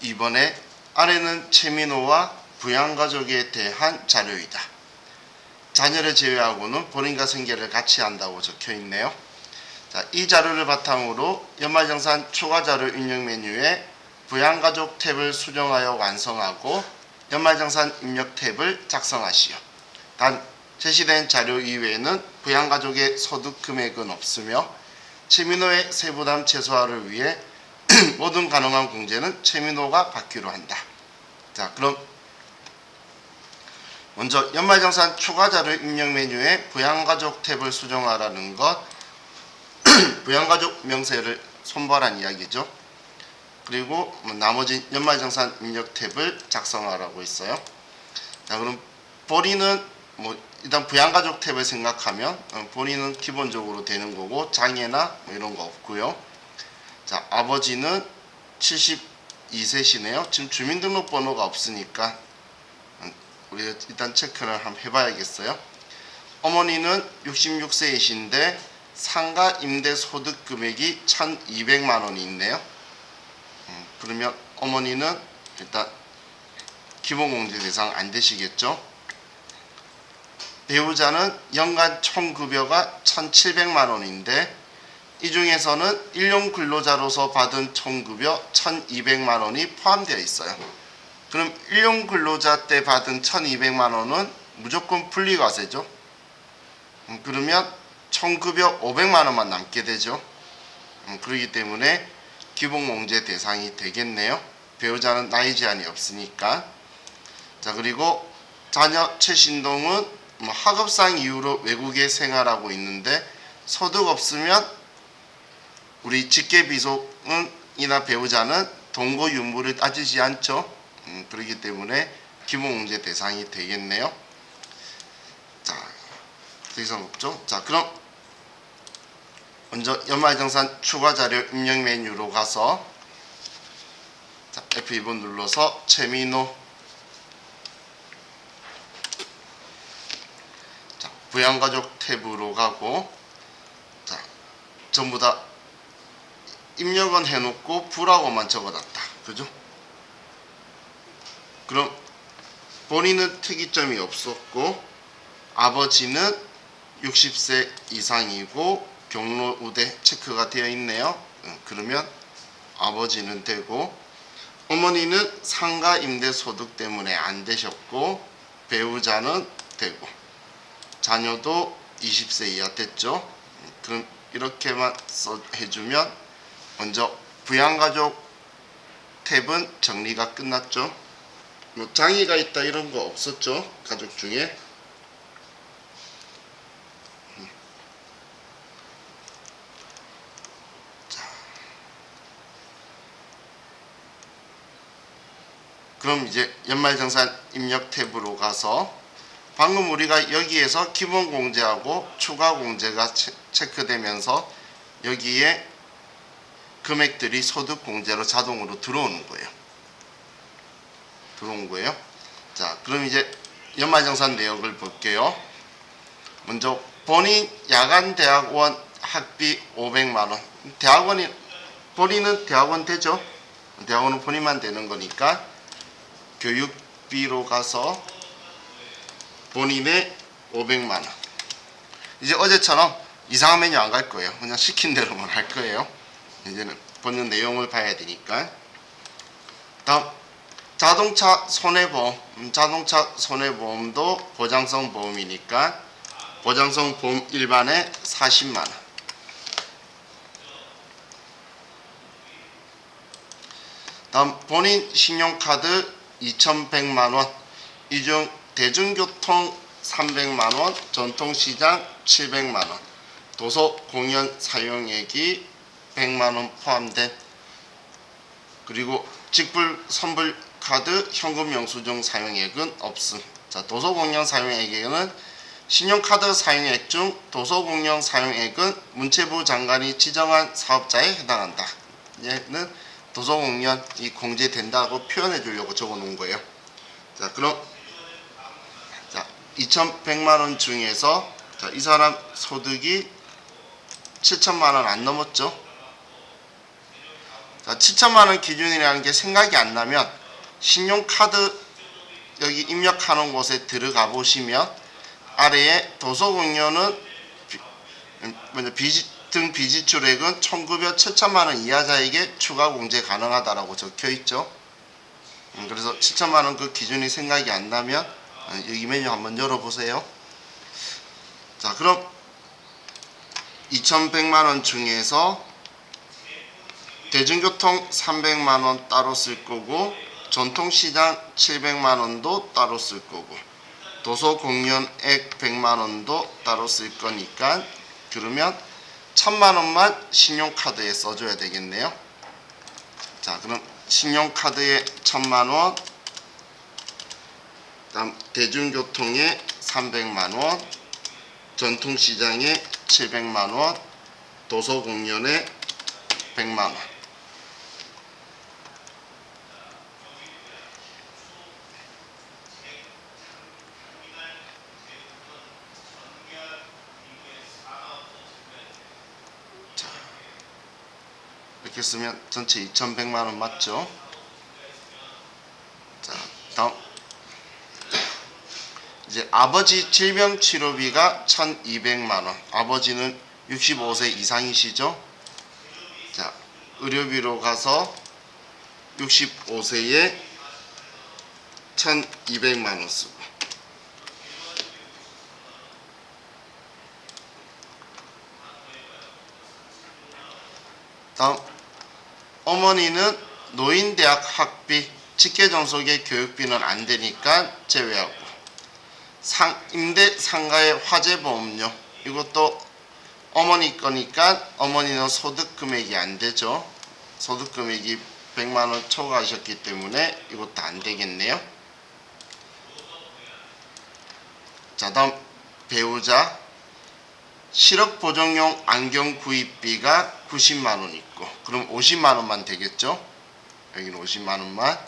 2번에 아래는 최민호와 부양가족에 대한 자료이다. 자녀를 제외하고는 본인과 생계를 같이 한다고 적혀 있네요. 자, 이 자료를 바탕으로 연말정산 추가자료 입력 메뉴에 부양가족 탭을 수정하여 완성하고 연말정산 입력 탭을 작성하시오. 단 제시된 자료 이외에는 부양가족의 소득 금액은 없으며 최민호의 세부담 최소화를 위해 모든 가능한 공제는 최민호가 받기로 한다. 자, 그럼 먼저 연말정산 추가자료 입력 메뉴에 부양가족 탭을 수정하라는 것, 부양가족 명세를 손발한 이야기죠. 그리고 나머지 연말정산 입력 탭을 작성하라고 있어요. 자, 그럼 본인은 일단 부양가족 탭을 생각하면 본인은 기본적으로 되는 거고 장애나 이런 거 없고요. 자, 아버지는 72세시네요. 지금 주민등록번호가 없으니까 우리가 일단 체크를 한번 해봐야겠어요. 어머니는 66세이신데 상가 임대 소득 금액이 1,200만 원이 있네요. 그러면 어머니는 일단 기본공제 대상 안 되시겠죠. 배우자는 연간 총급여가 1,700만 원인데 이 중에서는 일용 근로자로서 받은 총급여 1,200만 원이 포함되어 있어요. 그럼 일용 근로자 때 받은 1,200만 원은 무조건 분리과세죠. 그러면 총급여 500만 원만 남게 되죠. 그렇기 때문에 기본공제 대상이 되겠네요. 배우자는 나이 제한이 없으니까. 자, 그리고 자녀 최신동은 학업상 이유로 외국에 생활하고 있는데 소득 없으면 우리 직계비속은이나 배우자는 동거 유무를 따지지 않죠. 그렇기 때문에 기본공제 대상이 되겠네요. 자, 더 이상 없죠. 자, 그럼 먼저 연말정산 추가자료 입력 메뉴로 가서 자, F2번 눌러서 최민호, 자, 부양가족 탭으로 가고, 자, 전부 다 입력은 해놓고 부라고만 적어놨다. 그죠? 그럼 본인은 특이점이 없었고 아버지는 60세 이상이고 경로 우대 체크가 되어 있네요. 그러면 아버지는 되고, 어머니는 상가 임대 소득 때문에 안 되셨고 배우자는 되고 자녀도 20세 이하 됐죠. 그럼 이렇게만 해주면 먼저 부양가족 탭은 정리가 끝났죠. 장애가 있다 이런 거 없었죠. 가족 중에. 그럼 이제 연말정산 입력 탭으로 가서 방금 우리가 여기에서 기본공제하고 추가공제가 체크되면서 여기에 금액들이 소득공제로 자동으로 들어오는 거예요. 자, 그럼 이제 연말정산 내역을 볼게요. 먼저 본인 야간대학원 학비 500만원. 본인은 대학원 되죠. 대학원은 본인만 되는 거니까 교육비로 가서 본인의 500만원. 이제 어제처럼 이상한 메뉴 안 갈 거예요. 그냥 시킨 대로만 할 거예요. 이제는 본인 내용을 봐야 되니까. 다음 자동차 손해보험. 자동차 손해보험도 보장성 보험이니까 보장성 보험 일반에 40만원. 다음 본인 신용카드 2,100만원, 이 중 대중교통 300만원, 전통시장 700만원, 도서공연 사용액이 100만원 포함된, 그리고 직불 선불카드 현금 영수증 사용액은 없음. 자, 도서공연 사용액에는 신용카드 사용액 중 도서공연 사용액은 문체부 장관이 지정한 사업자에 해당한다. 얘는 도서공연이 공제된다고 표현해 주려고 적어 놓은 거예요. 자, 그럼 2,100만원 중에서 이 사람 소득이 7천만원 안 넘었죠. 자, 7천만 원 기준이라는 게 생각이 안 나면 신용카드 여기 입력하는 곳에 들어가 보시면 아래에 도서공료는 등 비지출액은 1900 7천만 원 이하자에게 추가 공제 가능하다라고 적혀 있죠. 그래서 7천만 원 그 기준이 생각이 안 나면 여기 메뉴 한번 열어보세요. 자, 그럼 2100만 원 중에서 대중교통 300만 원 따로 쓸 거고, 전통시장 700만 원도 따로 쓸 거고, 도서공연액 100만 원도 따로 쓸 거니까 그러면 1000만 원만 신용카드에 써줘야 되겠네요. 자, 그럼 신용카드에 1000만 원, 다음 대중교통에 300만 원, 전통시장에 700만 원, 도서공연에 100만 원. 이렇게 쓰면 전체 2100만 원 맞죠? 자, 다음 이제 아버지 질병치료비가 1200만 원. 아버지는 65세 이상이시죠? 자, 의료비로 가서 65세에 1200만 원 쓰고, 다음 어머니는 노인대학 학비, 직계전속의 교육비는 안 되니까 제외하고, 임대 상가의 화재보험료 이것도 어머니 거니까 어머니는 소득 금액이 안 되죠. 소득 금액이 100만 원 초과하셨기 때문에 이것도 안 되겠네요. 자, 다음 배우자 시력보정용 안경 구입비가 90만 원 있고, 그럼 50만 원만 되겠죠. 여기는 50만 원만.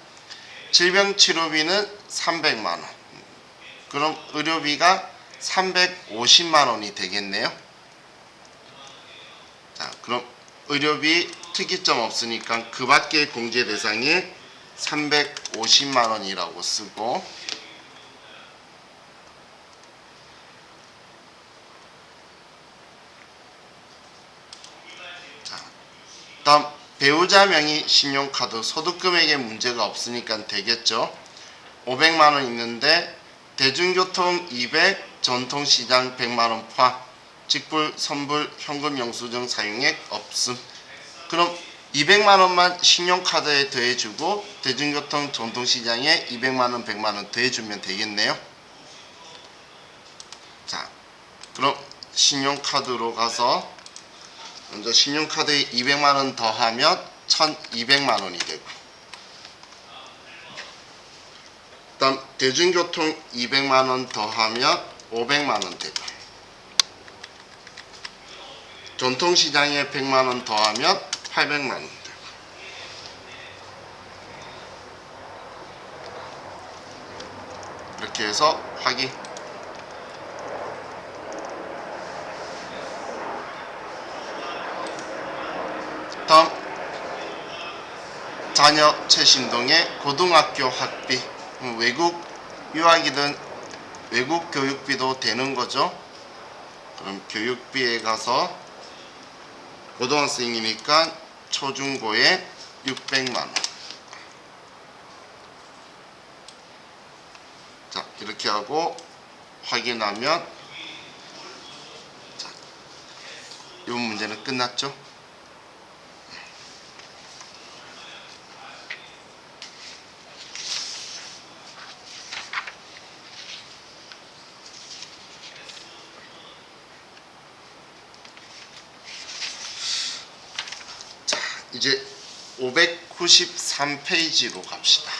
질병치료비는 300만 원. 그럼 의료비가 350만 원이 되겠네요. 자, 그럼 의료비 특이점 없으니까 그 밖의 공제 대상에 350만 원이라고 쓰고, 자, 다음 배우자 명의 신용카드 소득금액에 문제가 없으니까 되겠죠. 500만 원 있는데 대중교통 200, 전통시장 100만 원 포함, 직불, 선불, 현금 영수증 사용액 없음. 그럼 200만 원만 신용카드에 더해주고 대중교통, 전통시장에 200만 원, 100만 원 더해주면 되겠네요. 자, 그럼 신용카드로 가서 먼저 신용카드에 200만 원 더하면 1200만 원이 되고, 다음 대중교통 200만 원 더하면 500만 원 되고, 전통시장에 100만 원 더하면 800만 원 되고, 이렇게 해서 확인. 다음 자녀 최신동의 고등학교 학비, 외국 유학이든 외국 교육비도 되는 거죠. 그럼 교육비에 가서 고등학생이니까 초중고에 600만 원. 자, 이렇게 하고 확인하면, 자, 이 문제는 끝났죠. 이제 593페이지로 갑시다.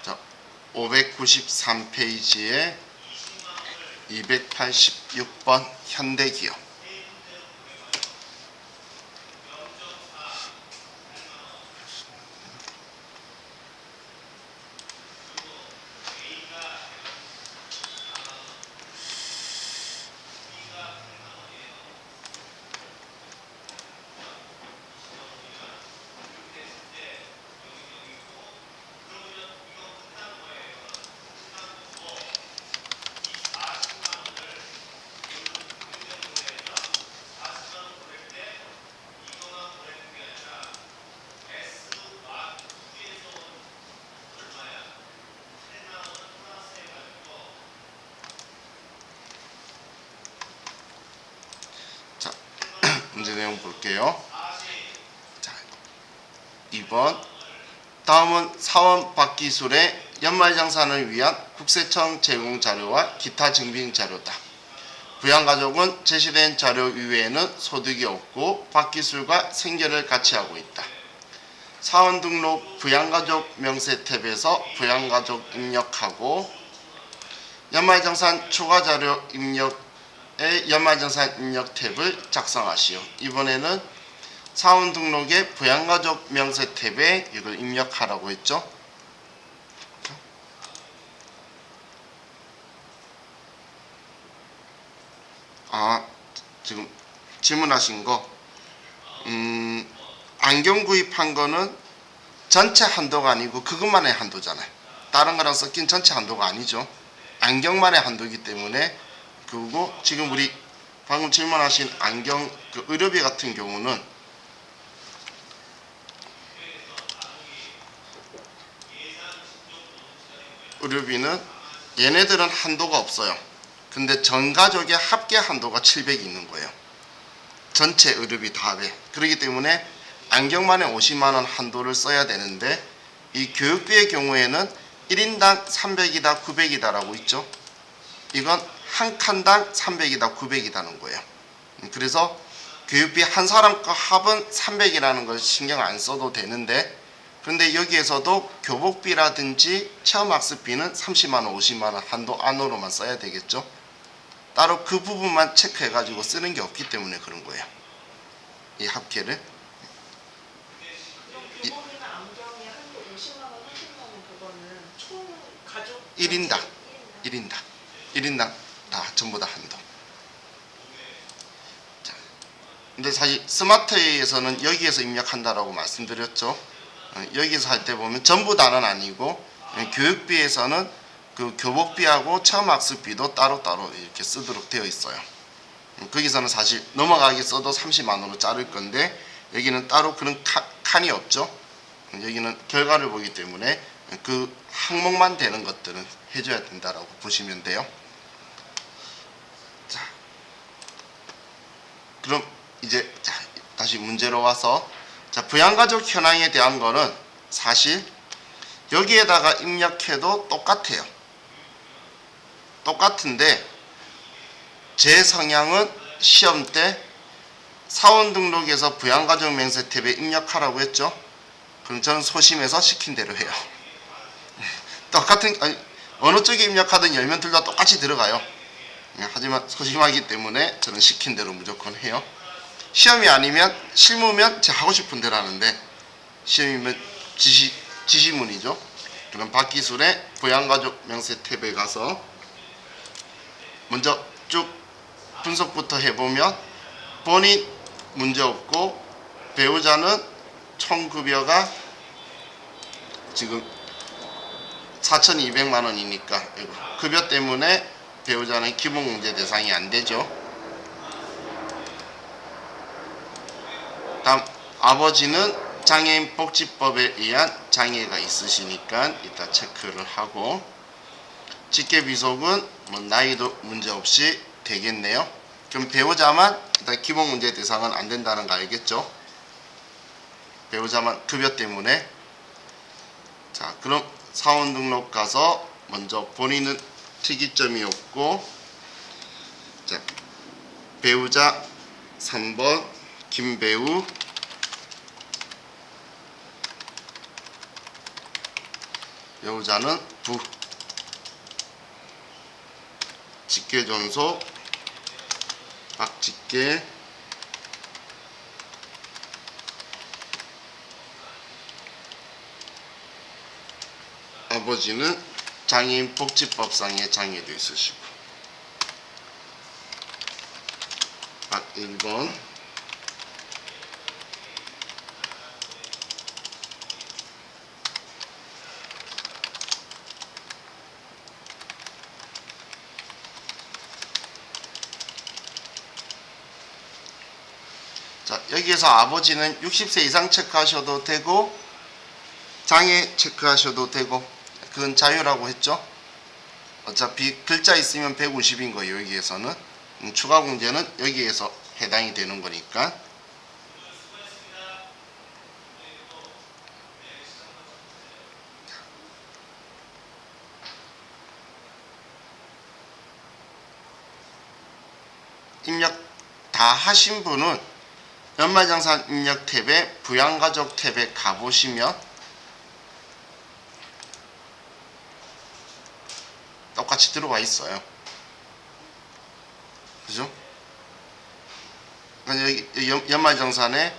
자, 593페이지에 286번 현대기업. 자, 문제 내용 볼게요. 자, 2번. 다음은 사원 박기술의 연말정산을 위한 국세청 제공 자료와 기타 증빙 자료다. 부양가족은 제시된 자료 이외에는 소득이 없고 박기술과 생계를 같이 하고 있다. 사원 등록 부양가족 명세 탭에서 부양가족 입력하고 연말정산 추가자료 입력의 연말정산 입력 탭을 작성하시오. 이번에는 사원 등록의 부양가족 명세 탭에 이걸 입력하라고 했죠. 지금 질문하신 거 안경 구입한 거는 전체 한도가 아니고 그것만의 한도잖아요. 다른 거랑 섞인 전체 한도가 아니죠. 안경만의 한도이기 때문에. 그리고 지금 우리 방금 질문하신 안경 그 의료비 같은 경우는 의료비는 얘네들은 한도가 없어요. 근데 전 가족의 합계 한도가 700이 있는 거예요. 전체 의료비 다 합해. 그렇기 때문에 안경만에 50만원 한도를 써야 되는데 이 교육비의 경우에는 1인당 300이다 900이다 라고 있죠. 이건 한 칸당 300이다 900이다는 거예요. 그래서 교육비 한 사람 거 합은 300이라는 걸 신경 안 써도 되는데, 그런데 여기에서도 교복비라든지 체험학습비는 30만원 50만원 한도 안으로만 써야 되겠죠. 따로 그 부분만 체크해 가지고 쓰는 게 없기 때문에 그런 거예요. 이 합계를 교복이나 안경이 한도 50만원, 30만원 그거는 총 가족 1인당 다 전부 다 한도. 자, 근데 사실 스마트에서는 여기에서 입력한다라고 말씀드렸죠. 여기서 할 때 보면 전부 다는 아니고 교육비에서는 그 교복비하고 체험학습비도 따로따로 이렇게 쓰도록 되어 있어요. 거기서는 사실 넘어가게 써도 30만원으로 자를 건데 여기는 따로 그런 칸이 없죠. 여기는 결과를 보기 때문에 그 항목만 되는 것들은 해줘야 된다라고 보시면 돼요. 자, 그럼 이제 다시 문제로 와서, 자, 부양가족 현황에 대한 거는 사실 여기에다가 입력해도 똑같아요. 똑같은데 제 성향은 시험 때 사원 등록에서 부양가족 명세 탭에 입력하라고 했죠. 그럼 저는 소심해서 시킨 대로 해요. 똑같은 어느 쪽에 입력하든 열면 둘 다 똑같이 들어가요. 하지만 소심하기 때문에 저는 시킨 대로 무조건 해요. 시험이 아니면 실무면 제가 하고 싶은 대로 하는데, 시험이면 지시문이죠. 그럼 박기술의 부양가족 명세 탭에 가서 먼저 쭉 분석부터 해보면 본인 문제없고 배우자는 총 급여가 지금 4,200만원이니까 급여 때문에 배우자는 기본공제 대상이 안 되죠. 다음 아버지는 장애인 복지법에 의한 장애가 있으시니까 이따 체크를 하고, 직계비속은 뭐 나이도 문제없이 되겠네요. 그럼 배우자만 일단 기본문제 대상은 안 된다는 거 알겠죠? 배우자만 급여 때문에. 자, 그럼 사원 등록 가서 먼저 본인은 특이점이 없고, 자, 배우자 3번 김배우, 배우자는 부, 직계존속 박직계 아버지는 장애인 복지법상의 장애도 있으시고 박 1번 자, 여기에서 아버지는 60세 이상 체크하셔도 되고 장애 체크하셔도 되고 그건 자유라고 했죠. 어차피 글자 있으면 150인 거예요. 여기에서는 추가 공제는 여기에서 해당이 되는 거니까. 입력 다 하신 분은 연말정산 입력 탭에 부양가족 탭에 가보시면 똑같이 들어와 있어요. 그죠? 여기 연말정산에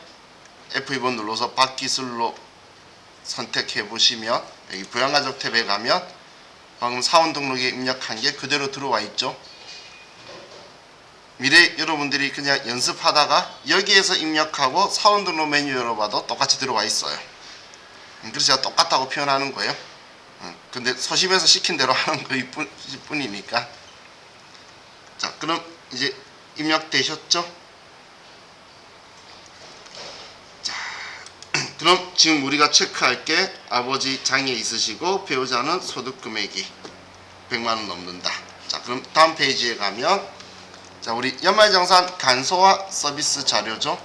F2번 눌러서 박기술로 선택해 보시면 여기 부양가족 탭에 가면 방금 사원 등록에 입력한 게 그대로 들어와 있죠. 미래 여러분들이 그냥 연습하다가 여기에서 입력하고 사원 등록 메뉴 열어봐도 똑같이 들어와 있어요. 그래서 제가 똑같다고 표현하는 거예요. 근데 소심해서 시킨 대로 하는 거일 뿐이니까. 자, 그럼 이제 입력되셨죠? 자, 그럼 지금 우리가 체크할 게 아버지 장애 있으시고 배우자는 소득 금액이 100만원 넘는다. 자, 그럼 다음 페이지에 가면 자, 우리 연말정산 간소화 서비스 자료죠.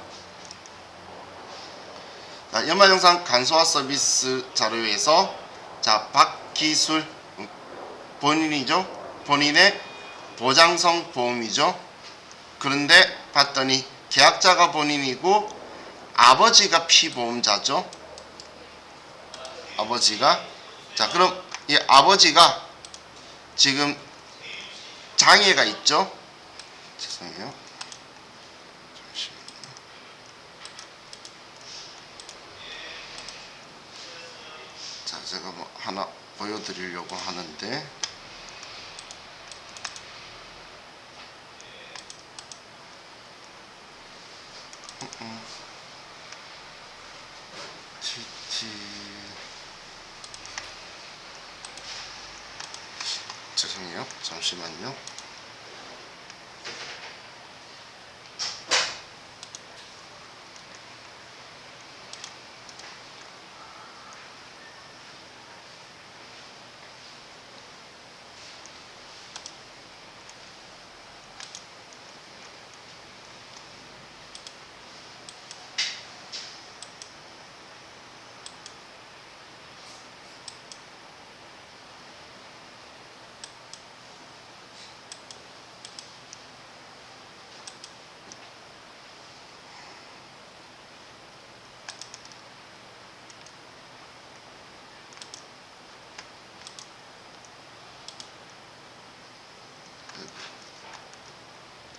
자, 연말정산 간소화 서비스 자료에서 자, 박기술 본인이죠. 본인의 보장성 보험이죠. 그런데 봤더니 계약자가 본인이고 아버지가 피보험자죠. 아버지가 자, 그럼 이 아버지가 지금 장애가 있죠. 죄송해요. 잠시만요. 자, 제가 뭐 하나 보여드리려고 하는데 죄송해요. 잠시만요.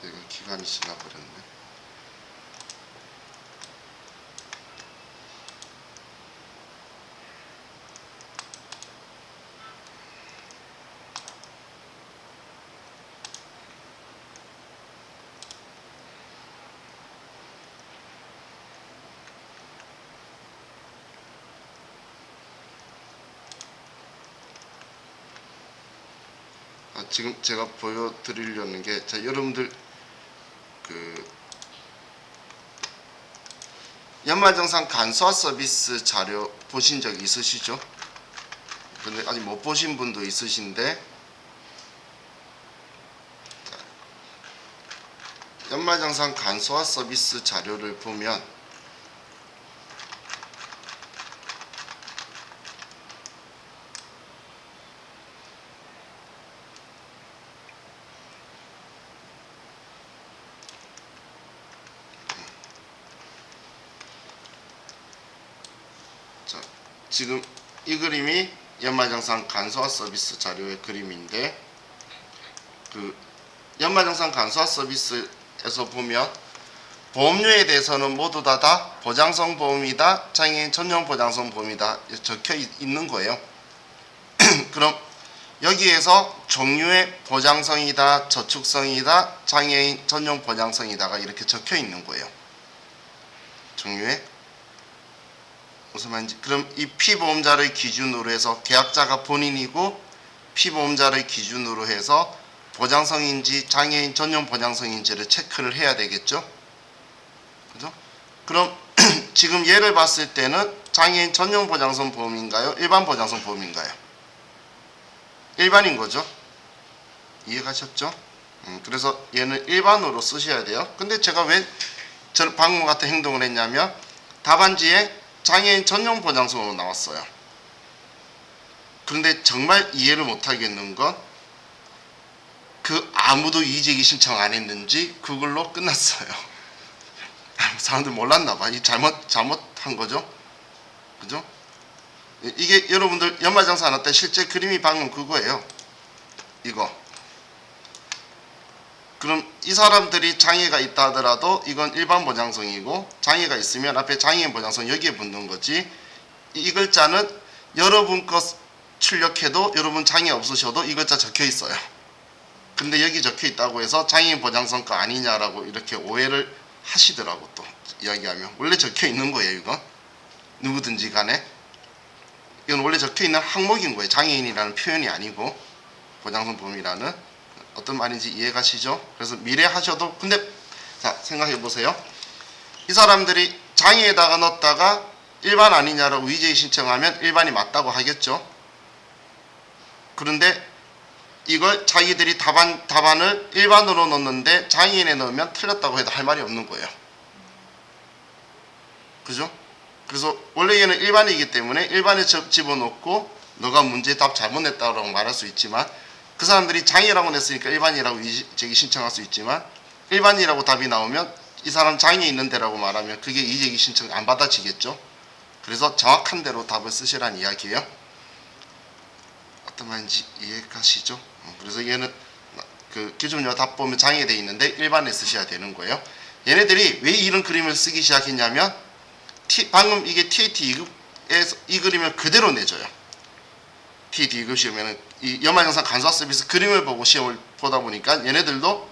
내가 기간이 지나버렸네. 지금 제가 보여드리려는 게, 자, 여러분들 그 연말정산 간소화 서비스 자료 보신 적 있으시죠? 근데 아직 못 보신 분도 있으신데, 연말정산 간소화 서비스 자료를 보면 자, 지금 이 그림이 연말정산 간소화 서비스 자료의 그림인데, 그 연말정산 간소화 서비스에서 보면 보험료에 대해서는 모두 다 보장성 보험이다, 장애인 전용 보장성 보험이다 적혀 있는 거예요. 그럼 여기에서 종류의 보장성이다, 저축성이다, 장애인 전용 보장성이다가 이렇게 적혀 있는 거예요. 종류의 무슨 말인지. 그럼 이 피보험자를 기준으로 해서 계약자가 본인이고 피보험자를 기준으로 해서 보장성인지 장애인 전용 보장성인지를 체크를 해야 되겠죠. 그죠? 그럼 지금 얘를 봤을 때는 장애인 전용 보장성 보험인가요? 일반 보장성 보험인가요? 일반인 거죠. 이해가셨죠? 그래서 얘는 일반으로 쓰셔야 돼요. 근데 제가 왜 방금 같은 행동을 했냐면 답안지에 장애인 전용 보장성으로 나왔어요. 그런데 정말 이해를 못하겠는 건 그 아무도 이의제기 신청 안 했는지 그걸로 끝났어요. 사람들 몰랐나봐. 이 잘못한 거죠. 그죠? 이게 여러분들 연말정산 안 할 때 실제 그림이 방금 그거예요. 이거. 그럼 이 사람들이 장애가 있다 하더라도 이건 일반 보장성이고 장애가 있으면 앞에 장애인 보장성 여기에 붙는 거지. 이 글자는 여러분 것 출력해도 여러분 장애 없으셔도 이 글자 적혀 있어요. 근데 여기 적혀 있다고 해서 장애인 보장성 거 아니냐라고 이렇게 오해를 하시더라고. 또 이야기하면 원래 적혀 있는 거예요. 이거 누구든지 간에 이건 원래 적혀 있는 항목인 거예요. 장애인이라는 표현이 아니고 보장성 보험이라는. 어떤 말인지 이해가시죠? 그래서 미래 하셔도. 근데 자 생각해 보세요. 이 사람들이 장애에다가 넣었다가 일반 아니냐라고 이의제기 신청하면 일반이 맞다고 하겠죠. 그런데 이걸 자기들이 답안을 일반으로 넣었는데 장애인에 넣으면 틀렸다고 해도 할 말이 없는 거예요. 그죠? 그래서 원래 얘는 일반이기 때문에 일반에 집어넣고 너가 문제 답 잘못 냈다고 말할 수 있지만 그 사람들이 장애라고 냈으니까 일반이라고 이의제기 신청할 수 있지만 일반이라고 답이 나오면 이 사람 장애 있는데라고 말하면 그게 이의제기 신청 안 받아지겠죠. 그래서 정확한 대로 답을 쓰시라는 이야기예요. 어떤 말인지 이해가시죠? 그래서 얘는 그 기준료 답 보면 장애돼 있는데 일반에 쓰셔야 되는 거예요. 얘네들이 왜 이런 그림을 쓰기 시작했냐면 방금 이게 TAT 2급에서 이 그림을 그대로 내줘요. TAT 2급 시험에는 이 연말정산 간소화 서비스 그림을 보고 시험을 보다 보니까 얘네들도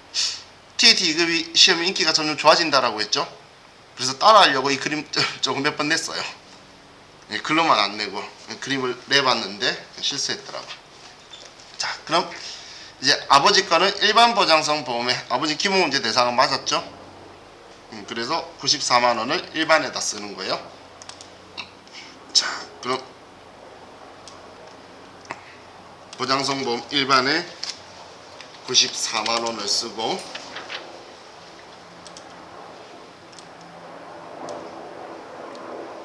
TAT 2급이 시험 인기가 점점 좋아진다라고 했죠. 그래서 따라하려고 이 그림 조금 몇 번 냈어요. 글로만 안 내고 그림을 내봤는데 실수했더라고. 자, 그럼 이제 아버지 거는 일반 보장성 보험에 아버지 기본문제 대상은 맞았죠. 그래서 94만 원을 일반에다 쓰는 거예요. 자, 그럼 보장성 보험 일반에 94만 원을 쓰고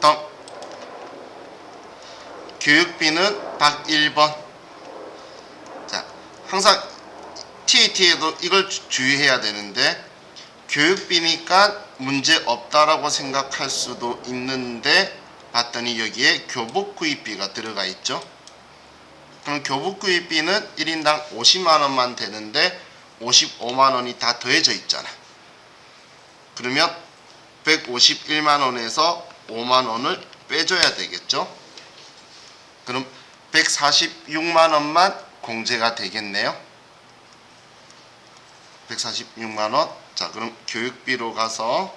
다음 교육비는 박 1번. 자, 항상 TAT에도 이걸 주의해야 되는데 교육비니까 문제 없다라고 생각할 수도 있는데 봤더니 여기에 교복 구입비가 들어가 있죠. 그럼 교복 구입비는 1인당 50만 원만 되는데 55만 원이 다 더해져 있잖아. 그러면 151만 원에서 5만 원을 빼줘야 되겠죠. 그럼 146만 원만 공제가 되겠네요. 146만 원. 자, 그럼 교육비로 가서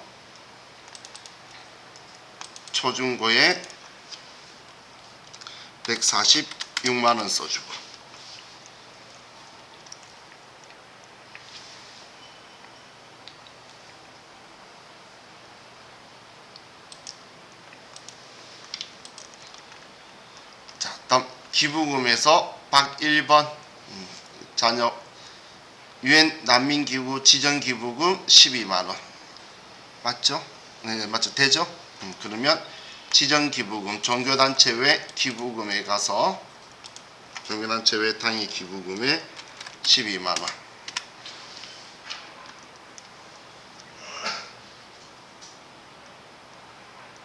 초중고에 146만 원 써주고 자, 다음 기부금에서 박 1번 자녀 유엔 난민기구 지정기부금 12만원 맞죠? 네, 맞죠? 되죠? 그러면 지정기부금 종교단체 외 기부금에 가서 종교단체 외 당의 기부금에 12만원.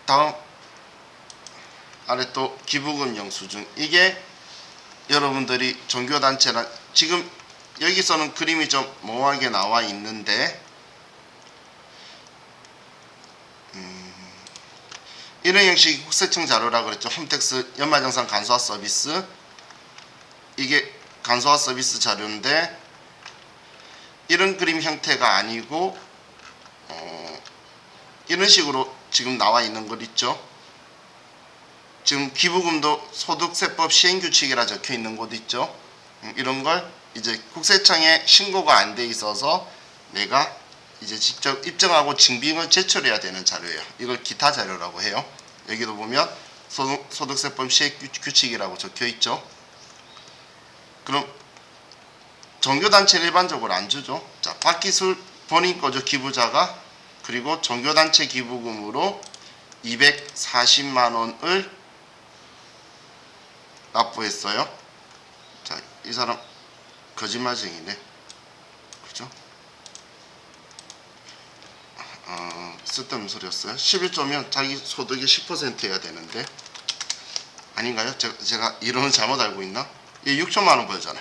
다음 아래 또 기부금 영수증. 이게 여러분들이 종교단체랑 지금 여기서는 그림이 좀 모호하게 나와 있는데 이런 형식이 국세청 자료라고 그랬죠. 홈택스 연말정산 간소화 서비스, 이게 간소화 서비스 자료인데 이런 그림 형태가 아니고 이런 식으로 지금 나와 있는 것 있죠. 지금 기부금도 소득세법 시행규칙이라 적혀 있는 곳 있죠. 이런 걸 이제 국세청에 신고가 안 돼 있어서 내가 이제 직접 입증하고 증빙을 제출해야 되는 자료예요. 이걸 기타 자료라고 해요. 여기도 보면 소득세법 시행규칙이라고 적혀 있죠. 그럼 종교단체는 일반적으로 안 주죠. 자, 박기술 본인 거죠. 기부자가. 그리고 종교단체 기부금으로 240만 원을 납부했어요. 자, 이 사람 거짓말쟁이네. 그죠? 쓸데없는 소리였어요. 11조면 자기 소득의 10% 해야 되는데 아닌가요? 제가 이론을 잘못 알고 있나? 얘 6천만 원 벌잖아.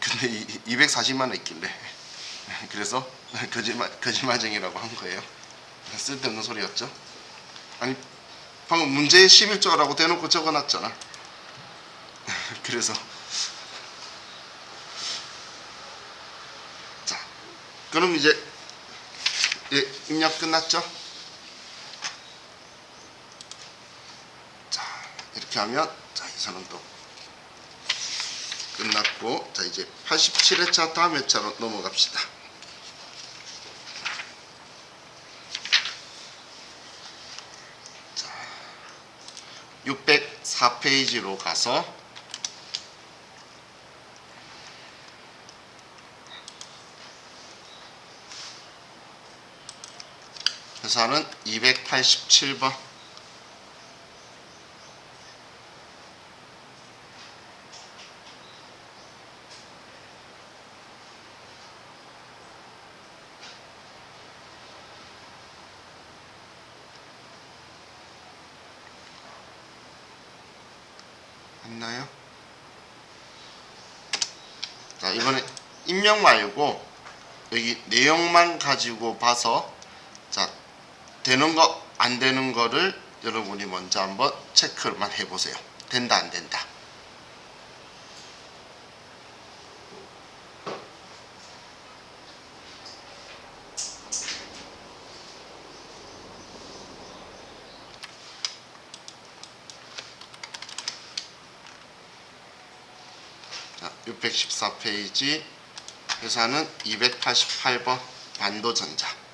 근데 240만 원 있길래 그래서 거짓말쟁이라고 한 거예요. 쓸데없는 소리였죠. 아니 방금 문제에 11조라고 대놓고 적어놨잖아. 그래서 자, 그럼 이제 입력 끝났죠? 자, 이렇게 하면 자, 이 사람도 끝났고, 자 이제 87회차 다음 회차로 넘어갑시다. 자, 604페이지로 가서 회사는 287번. 맞나요? 자, 이번에 입력 말고 여기 내용만 가지고 봐서 자, 되는 거 안 되는 거를 여러분이 먼저 한번 체크만 해보세요. 된다 안 된다. 자, 614페이지 회사는 288번 반도전자.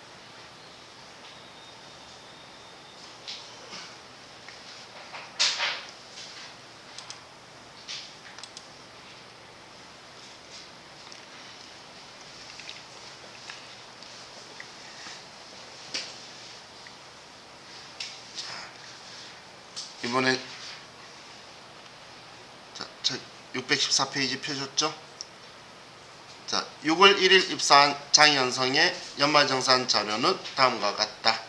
이번에 자, 614페이지 펴셨죠? 자, 6월 1일 입사한 장현성의 연말정산 자료는 다음과 같다.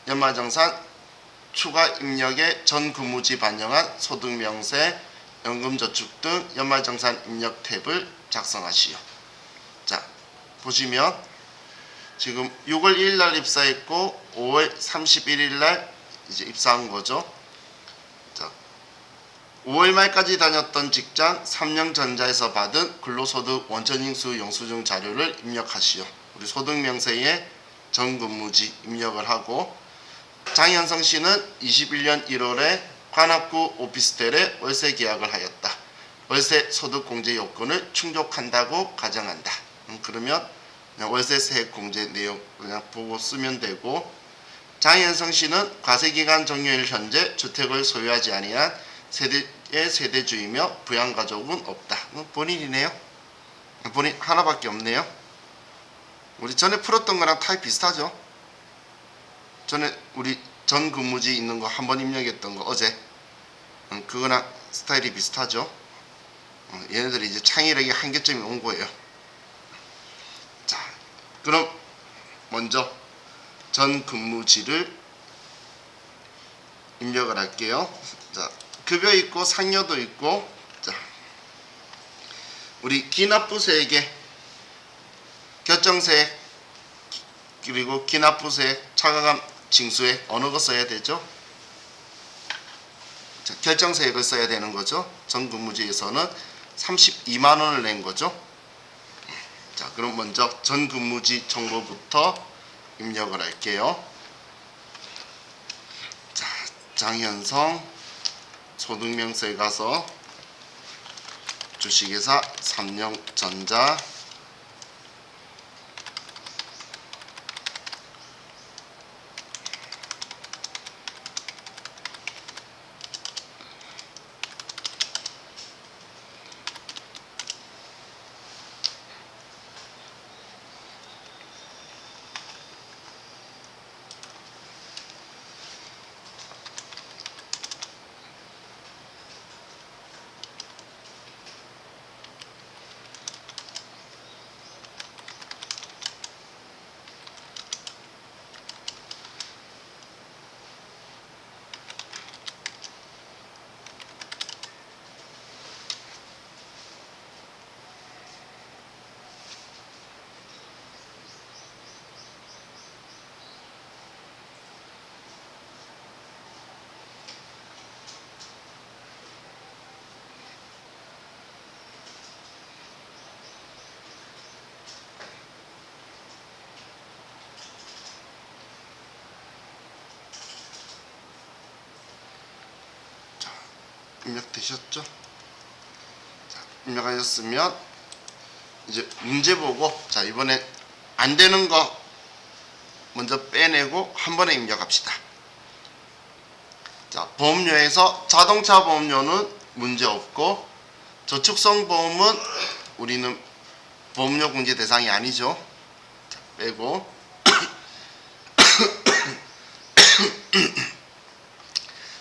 연말정산 추가 입력에 전 근무지 반영한 소득명세, 연금저축 등 연말정산 입력 탭을 작성하시오. 자, 보시면 지금 6월 1일 날 입사했고 5월 31일 날 이제 입사한 거죠. 5월 말까지 다녔던 직장 삼령전자에서 받은 근로소득 원천징수 영수증 자료를 입력하시오. 우리 소득명세에 전근무지 입력을 하고, 장현성 씨는 21년 1월에 관악구 오피스텔에 월세 계약을 하였다. 월세 소득 공제 요건을 충족한다고 가정한다. 그러면 그냥 월세 세액 공제 내용 그냥 보고 쓰면 되고, 장현성 씨는 과세기간 종료일 현재 주택을 소유하지 아니한 세대의 세대주이며 부양가족은 없다. 본인이네요. 본인 하나밖에 없네요. 우리 전에 풀었던 거랑 타입 비슷하죠. 전에 우리 전 근무지 있는 거 한 번 입력했던 거 어제 그거랑 스타일이 비슷하죠. 얘네들이 이제 창의력이 한계점이 온 거예요. 자, 그럼 먼저 전 근무지를 입력을 할게요. 자, 급여 있고 상여도 있고, 자, 우리 기납부세액에 결정세액 그리고 기납부세액, 차가감 징수액 어느 거 써야 되죠? 자, 결정세액을 써야 되는 거죠. 전 근무지에서는 32만 원을 낸 거죠. 자, 그럼 먼저 전 근무지 정보부터 입력을 할게요. 자, 장현성 소득명세에 가서 주식회사 삼성전자 입력되셨죠? 자, 입력하셨으면 이제 문제 보고 자 이번에 안 되는 거 먼저 빼내고 한 번에 입력합시다. 자, 보험료에서 자동차 보험료는 문제 없고 저축성 보험은 우리는 보험료 공제 대상이 아니죠. 자, 빼고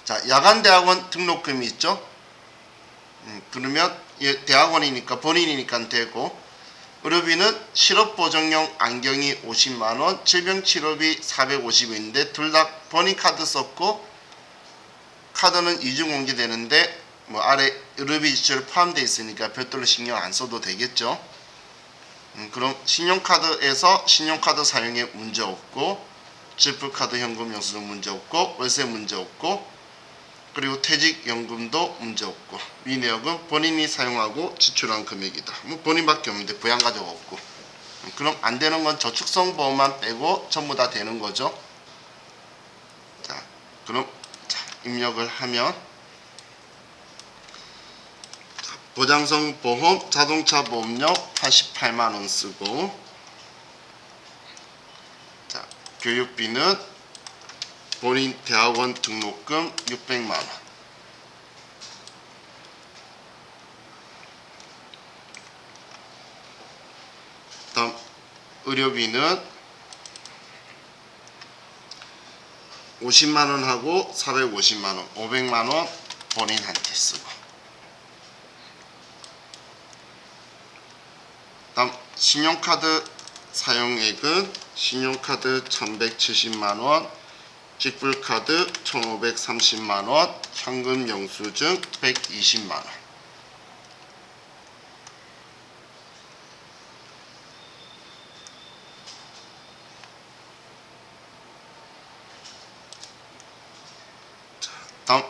자, 야간대학원 등록금이 있죠. 그러면 대학원이니까 본인이니까 되고 의료비는 실업보정용 안경이 50만원, 질병치료비 450원인데 둘 다 본인 카드 썼고 카드는 이중공제되는데 뭐 아래 의료비 지출 포함되어 있으니까 별도로 신경 안 써도 되겠죠. 그럼 신용카드에서 신용카드 사용에 문제 없고 지불카드 현금 영수증 문제 없고 월세 문제 없고 그리고 퇴직연금도 문제없고 이 내역은 본인이 사용하고 지출한 금액이다. 뭐 본인밖에 없는데 부양가족 없고 그럼 안 되는 건 저축성 보험만 빼고 전부 다 되는 거죠. 자, 그럼 입력을 하면 보장성 보험 자동차 보험료 88만 원 쓰고 자, 교육비는 본인 대학원 등록금 600만 원. 다음 의료비는 50만 원하고 450만 원, 500만 원 본인한테 쓰고. 다음 신용카드 사용액은 신용카드 1170만 원, 직불카드 1530만원, 현금 영수증 120만원. 다음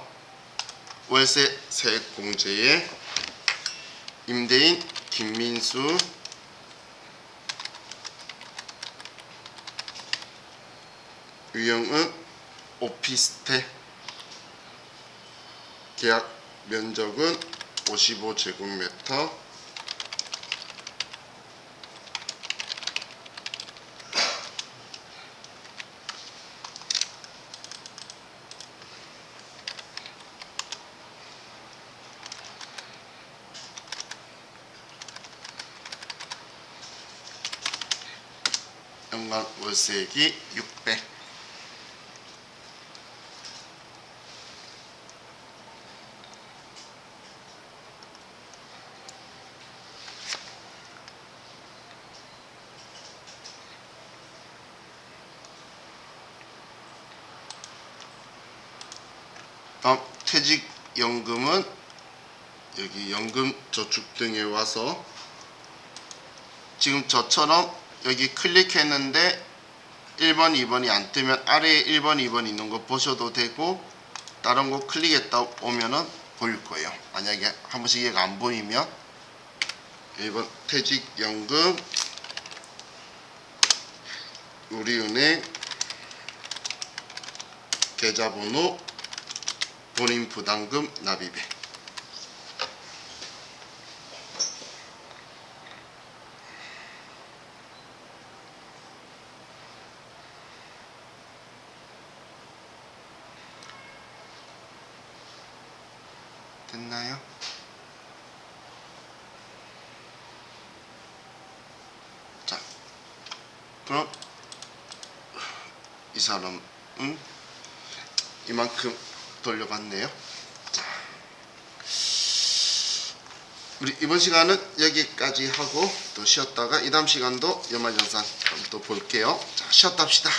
월세 세액 공제에 임대인 김민수 유형은 오피스텔 계약 면적은 55제곱미터 연간 월세액이 600. 다음 퇴직연금은 여기 연금 저축 등에 와서 지금 저처럼 여기 클릭했는데 1번, 2번이 안 뜨면 아래에 1번, 2번 있는 거 보셔도 되고, 다른 거 클릭했다 오면은 보일 거예요. 만약에 한 번씩 얘가 안 보이면 1번 퇴직연금, 우리은행, 계좌번호, 본인 부담금 납입액. 됐나요? 자, 그럼 이 사람은 이만큼 돌려봤네요. 자, 우리 이번 시간은 여기까지 하고 또 쉬었다가 이 다음 시간도 연말정산 또 볼게요. 자, 쉬었다 합시다.